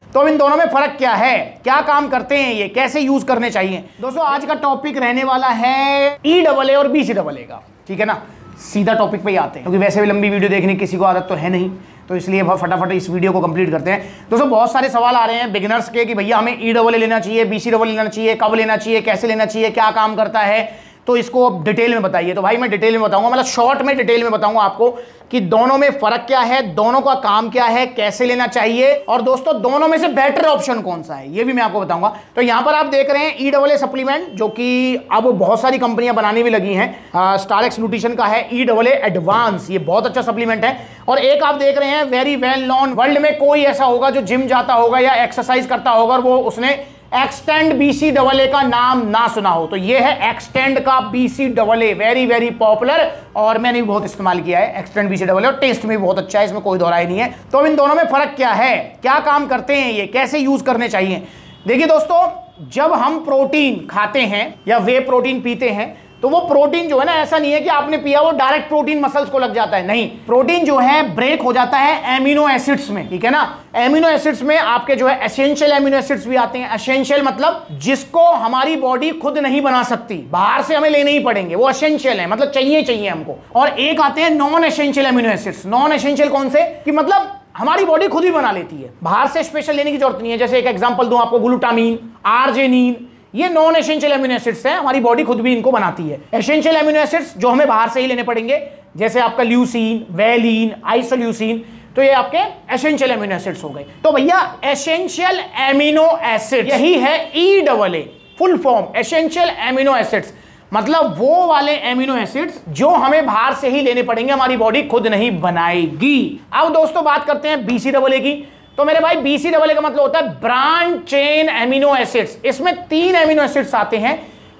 तो इन दोनों में फर्क क्या है, क्या काम करते हैं ये, कैसे यूज करने चाहिए। दोस्तों आज का टॉपिक रहने वाला है EAA और BCAA का, ठीक है ना। सीधा टॉपिक पे ही आते हैं क्योंकि वैसे भी लंबी वीडियो देखने की किसी को आदत तो है नहीं, तो इसलिए फटाफट इस वीडियो को कंप्लीट करते हैं। दोस्तों बहुत सारे सवाल आ रहे हैं बिगिनर्स के कि भैया हमें EAA लेना चाहिए, BCAA लेना चाहिए, कब लेना चाहिए, कैसे लेना चाहिए, क्या काम करता है, तो इसको अब डिटेल में बताइए। तो भाई मैं डिटेल में बताऊंगा, मतलब शॉर्ट में डिटेल में बताऊंगा आपको कि दोनों में फर्क क्या है, दोनों का काम क्या है, कैसे लेना चाहिए, और दोस्तों दोनों में से बेटर ऑप्शन कौन सा है ये भी मैं आपको बताऊंगा। तो यहां पर आप देख रहे हैं EAA सप्लीमेंट, जो कि अब बहुत सारी कंपनियां बनाने भी लगी हैं। स्टारएक्स न्यूट्रिशन का है EAA एडवांस, ये बहुत अच्छा सप्लीमेंट है। और एक आप देख रहे हैं वेरी वेल नोन, वर्ल्ड में कोई ऐसा होगा जो जिम जाता होगा या एक्सरसाइज करता होगा और वो उसने एक्सटेंड BCAA का नाम ना सुना हो, तो ये है एक्सटेंड का BCAA, वेरी वेरी पॉपुलर, और मैंने भी बहुत इस्तेमाल किया है एक्सटेंड BCAA, और टेस्ट में भी बहुत अच्छा है, इसमें कोई दोहराई नहीं है। तो इन दोनों में फर्क क्या है, क्या काम करते हैं ये, कैसे यूज करने चाहिए। देखिए दोस्तों, जब हम प्रोटीन खाते हैं या वे प्रोटीन पीते हैं, तो वो प्रोटीन जो है ना, ऐसा नहीं है कि आपने पिया वो डायरेक्ट प्रोटीन मसल्स को लग जाता है, नहीं, प्रोटीन जो है ब्रेक हो जाता है एमिनो एसिड्स में, ठीक है ना। एमिनो एसिड्स में आपके जो है एसेंशियल एमिनो एसिड्स भी आते हैं। एसेंशियल मतलब जिसको हमारी बॉडी खुद नहीं बना सकती, बाहर से हमें लेने ही पड़ेंगे, वो एसेंशियल है, मतलब चाहिए हमको। और एक आते हैं non essential amino acids. Non essential कौन से, कि मतलब हमारी बॉडी खुद ही बना लेती है, बाहर से स्पेशल लेने की जरूरत नहीं है। जैसे एक एग्जांपल दूं आपको, ग्लूटामीन, आर्जिनिन, ये नॉन एसेंशियल एमिनो एसिड्स हैं, हमारी बॉडी खुद भी इनको बनाती है। एसेंशियल एमिनो एसिड्स जो हमें बाहर से ही लेने पड़ेंगे, जैसे आपका ल्यूसीन, वेलिन, आइसोल्यूसिन, तो ये आपके एसेंशियल एमिनो एसिड्स हो गए। तो भैया एसेंशियल एमिनो एसिड यही है EAA, full form essential amino acids, मतलब वो वाले एमिनो एसिड्स जो हमें बाहर से ही लेने पड़ेंगे, हमारी बॉडी खुद नहीं बनाएगी। अब दोस्तों बात करते हैं BCAA की। तो मेरे भाई BCAA का मतलब होता है ब्रांच चेन एमिनो एसिड्स। इसमें 3 एमिनो एसिड्स आते हैं,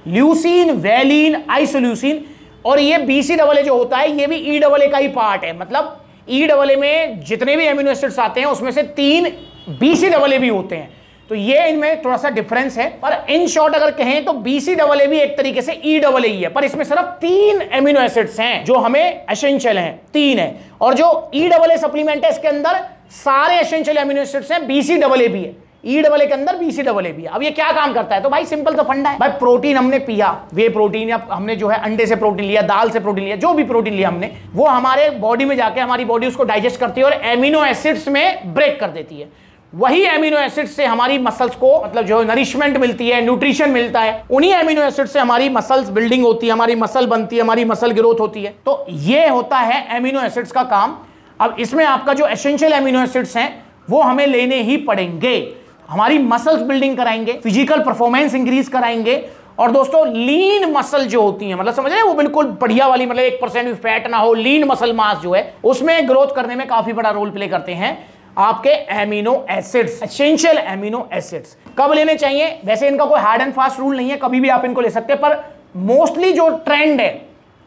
ल्यूसीन, वेलिन, आइसोल्यूसिन। और ये BCAA जो होता है ये भी EAA का ही पार्ट है, मतलब EAA में जितने भी एमिनो एसिड्स आते हैं उसमें से 3 BCAA भी होते हैं। तो ये इनमें थोड़ा सा डिफरेंस है, पर इन शॉर्ट अगर कहें तो BCAA भी एक तरीके से EAA ही है, पर इसमें सिर्फ 3 एमिनो एसिड्स हैं जो हमें एसेंशियल हैं, 3 है। और जो EAA सप्लीमेंट है इसके अंदर सारे एसेंशियल एमिनो एसिड्स हैं, BCAA भी है, EAA के अंदर BCAA भी है। अब ये क्या काम करता है, तो भाई सिंपल तो फंडा है। भाई प्रोटीन हमने पिया, वे प्रोटीन, या हमने जो है अंडे से प्रोटीन लिया, दाल से प्रोटीन लिया, जो भी प्रोटीन लिया हमने, वो हमारे बॉडी में जाके हमारी बॉडी उसको डाइजेस्ट करती है और एमिनो एसिड्स में ब्रेक कर देती है। वही एमिनो एसिड्स से हमारी मसल्स को मतलब जो नरिशमेंट मिलती है, न्यूट्रिशन मिलता है, उन्हीं एमिनो एसिड्स से हमारी मसल्स बिल्डिंग होती है, हमारी मसल बनती है, हमारी मसल ग्रोथ होती है। तो ये होता है एमिनो एसिड्स का काम। अब इसमें आपका जो एसेंशियल एमिनो एसिड्स हैं वो हमें लेने ही पड़ेंगे, हमारी मसल्स बिल्डिंग कराएंगे, फिजिकल परफॉर्मेंस इंक्रीज कराएंगे। और दोस्तों लीन मसल जो होती है, मतलब समझ रहे हैं, वो बिल्कुल बढ़िया वाली, मतलब 1% भी फैट ना हो, लीन मसल मास जो है उसमें ग्रोथ करने में काफी बड़ा रोल प्ले करते हैं आपके amino acids, essential amino acids. कब लेने चाहिए, वैसे इनका कोई हार्ड एंड फास्ट रूल नहीं है, कभी भी आप इनको ले सकते हैं, पर मोस्टली जो ट्रेंड है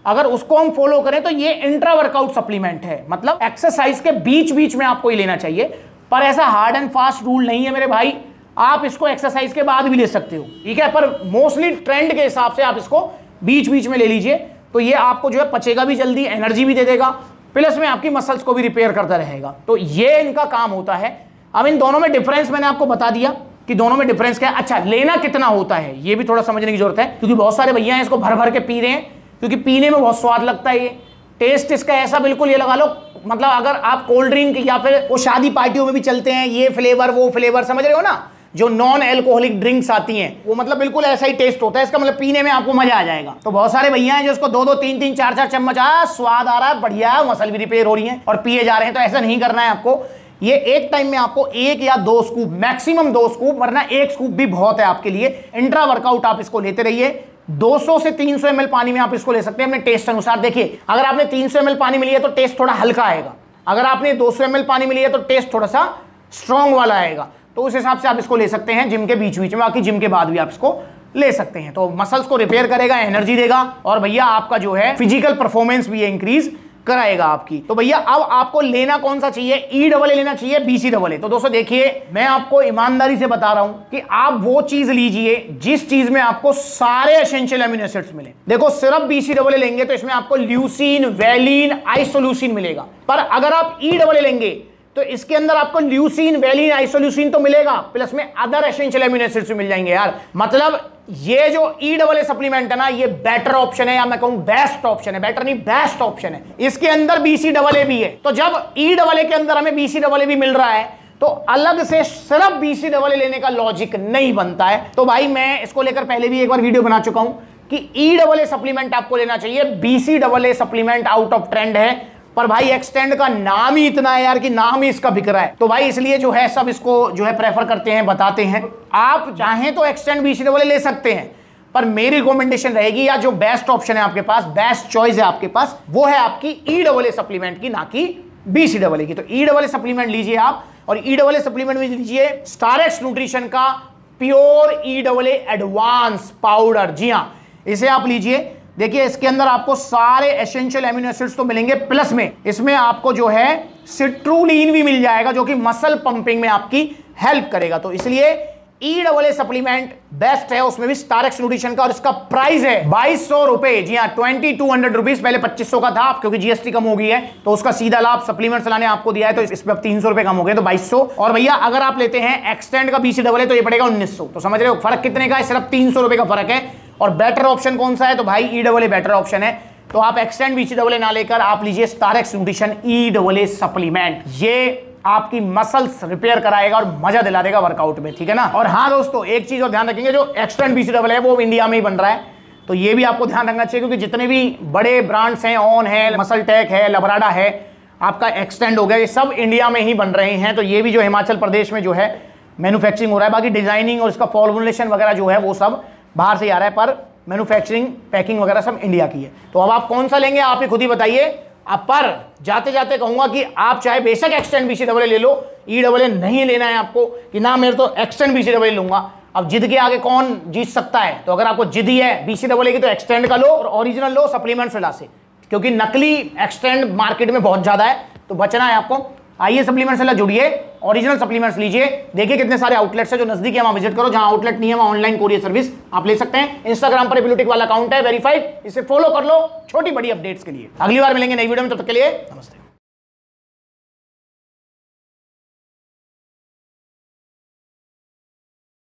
अगर उसको हम फॉलो करें तो ये इंट्रा वर्कआउट सप्लीमेंट है, मतलब एक्सरसाइज के बीच बीच में आपको ये लेना चाहिए। पर ऐसा हार्ड एंड फास्ट रूल नहीं है मेरे भाई, आप इसको एक्सरसाइज के बाद भी ले सकते हो, ठीक है, पर मोस्टली ट्रेंड के हिसाब से आप इसको बीच बीच में ले लीजिए, तो ये आपको जो है पचेगा भी जल्दी, एनर्जी भी दे देगा, प्लस में आपकी मसल्स को भी रिपेयर करता रहेगा। तो ये इनका काम होता है। अब इन दोनों में डिफरेंस मैंने आपको बता दिया कि दोनों में डिफरेंस क्या है। अच्छा, लेना कितना होता है ये भी थोड़ा समझने की जरूरत है, क्योंकि बहुत सारे भैया हैं इसको भर भर के पी रहे हैं, क्योंकि पीने में बहुत स्वाद लगता है। ये टेस्ट इसका ऐसा बिल्कुल ये लगा लो, मतलब अगर आप कोल्ड ड्रिंक या फिर वो शादी पार्टियों में भी चलते हैं ये फ्लेवर वो फ्लेवर, समझ रहे हो ना, जो नॉन एल्कोहलिक ड्रिंक्स आती हैं, वो मतलब बिल्कुल ऐसा ही टेस्ट होता है इसका, मतलब पीने में आपको मजा आ जाएगा। तो बहुत सारे भैया हैं जो इसको 2-2 3-3 4-4 चम्मच, स्वाद आ रहा है, बढ़िया, मसल भी रिपेयर हो रही है और पिए जा रहे हैं। तो ऐसा नहीं करना है आपको, ये एक टाइम में आपको 1 या 2 स्कूप, मैक्सिमम 2 स्कूप, वरना 1 स्कूप भी बहुत है आपके लिए। इंट्रा वर्कआउट आप इसको लेते रहिए, 200 से 300 ml पानी में आप इसको ले सकते हैं अपने टेस्ट अनुसार। देखिए, अगर आपने 300 ml पानी में लिया तो टेस्ट थोड़ा हल्का आएगा, अगर आपने 200 ml पानी में लिया तो टेस्ट थोड़ा सा स्ट्रॉन्ग वाला आएगा। तो उस हिसाब से आप इसको ले सकते हैं जिम के बीच बीच में, बाकी जिम के बाद भी आप इसको ले सकते हैं। तो मसल्स को रिपेयर करेगा, एनर्जी देगा, और भैया आपका जो है फिजिकल परफॉर्मेंस भी इंक्रीज कराएगा आपकी। तो भैया अब आपको लेना कौन सा चाहिए, EAA लेना चाहिए, BCAA? तो दोस्तों देखिए, मैं आपको ईमानदारी से बता रहा हूं कि आप वो चीज लीजिए जिस चीज में आपको सारे एसेंशियल एमिनो एसिड्स मिले। देखो, सिर्फ BCAA लेंगे तो इसमें आपको ल्यूसीन, वेलिन, आइसोल्यूसिन मिलेगा, पर अगर आप EAA लेंगे तो इसके अंदर आपको ल्यूसीन, वेलिन, आइसोल्यूसिन तो मिलेगा, प्लस में अदर एसेंशियल अमीनो एसिड्स भी मिल जाएंगे यार। मतलब ये जो E AA सप्लीमेंट है ना, ये बेटर ऑप्शन है, या मैं कहूं बेस्ट ऑप्शन है, बेटर नहीं बेस्ट ऑप्शन है। इसके अंदर BCAA भी है। तो जब E AA के अंदर हमें BCAA भी मिल रहा है, तो अलग से सिर्फ BCAA लेने का लॉजिक नहीं बनता है। तो भाई मैं इसको लेकर पहले भी एक बार वीडियो बना चुका हूं कि E AA सप्लीमेंट आपको लेना चाहिए, BCAA supplement out of trend है। पर भाई एक्सटेंड का नाम ही इतना है यार कि नाम ही इसका बिक रहा है, तो भाई इसलिए जो है सब इसको जो है प्रेफर करते हैं, बताते हैं। आप चाहें तो एक्सटेंड BCAA ले सकते हैं, पर मेरी रिकमेंडेशन रहेगी, या जो बेस्ट ऑप्शन है आपके पास, बेस्ट चॉइस है आपके पास, वो है आपकी E AA सप्लीमेंट की, ना कि BCAA की। तो E AA सप्लीमेंट लीजिए आप, और E AA सप्लीमेंट में लीजिए स्टारएक्स न्यूट्रिशन का pure E AA advance powder. जी हाँ, इसे आप लीजिए। देखिए इसके अंदर आपको सारे एसेंशियल एमिनो एसिड्स तो मिलेंगे, प्लस में इसमें आपको जो है सिट्रुलिन भी मिल जाएगा, जो कि मसल पंपिंग में आपकी हेल्प करेगा। तो इसलिए E AA सप्लीमेंट बेस्ट है, उसमें भी स्टारएक्स न्यूट्रिशन का, और इसका प्राइस है 2200 रुपए। जी हाँ, 2200 रुपीज, पहले 2500 का था, क्योंकि GST कम हो गई है, तो उसका सीधा लाभ सप्लीमेंट चलाने आपको दिया है, तो इस पे अब 300 रुपए कम हो गए, तो 2200। और भैया अगर आप लेते हैं एक्सटेंड का BCAA तो ये पड़ेगा 1900। तो समझ रहे हो फर्क कितने का है, सिर्फ 300 रुपए का फर्क है। और बेटर ऑप्शन कौन सा है, तो भाई E AA बेटर ऑप्शन है। तो आप एक्सटेंड BCAA ना लेकर आप लीजिए StarX nutrition E AA supplement. ये आपकी मसल्स रिपेयर कराएगा और मजा दिला देगा वर्कआउट में, ठीक है ना। और हाँ दोस्तों, एक चीज और ध्यान रखेंगे, जो एक्सटेंड BCAA है वो इंडिया में ही बन रहा है, तो ये भी आपको ध्यान रखना चाहिए, क्योंकि जितने भी बड़े ब्रांड्स हैं, ऑन है, मसल टेक है, लबराडा है, आपका एक्सटेंड हो गया, ये सब इंडिया में ही बन रहे हैं। तो ये भी जो हिमाचल प्रदेश में जो है मैन्युफैक्चरिंग हो रहा है, बाकी डिजाइनिंग और इसका फॉर्मुलेशन वगैरह जो है वो सब बाहर से आ रहा है, पर मैन्युफैक्चरिंग पैकिंग वगैरह सब इंडिया की है। तो अब आप कौन सा लेंगे आप ही खुद ही बताइए। अब पर जाते जाते कहूंगा कि आप चाहे बेशक एक्सटेंड BCAA ले लो, E AA नहीं लेना है आपको कि ना मेरे तो एक्सटेंड BCAA लूंगा। अब जिद के आगे कौन जीत सकता है, तो अगर आपको जिद ही है BCAA की तो एक्सटेंड का लो, और ओरिजिनल लो सप्लीमेंट फिला से, क्योंकि नकली एक्सटेंड मार्केट में बहुत ज्यादा है, तो बचना है आपको। आइए सप्लीमेंट से जुड़िए, ओरिजिनल सप्लीमेंट्स लीजिए। देखिए कितने सारे आउटलेट्स है, जो नजदीक है वहां विजिट करो, जहां आउटलेट नहीं है वहां ऑनलाइन कोरियर सर्विस आप ले सकते हैं। इंस्टाग्राम पर एपिलुटिक वाला अकाउंट है, वेरीफाइड, इसे फॉलो कर लो छोटी बड़ी अपडेट्स के लिए। अगली बार मिलेंगे नई वीडियो में, तब तक के लिए नमस्ते।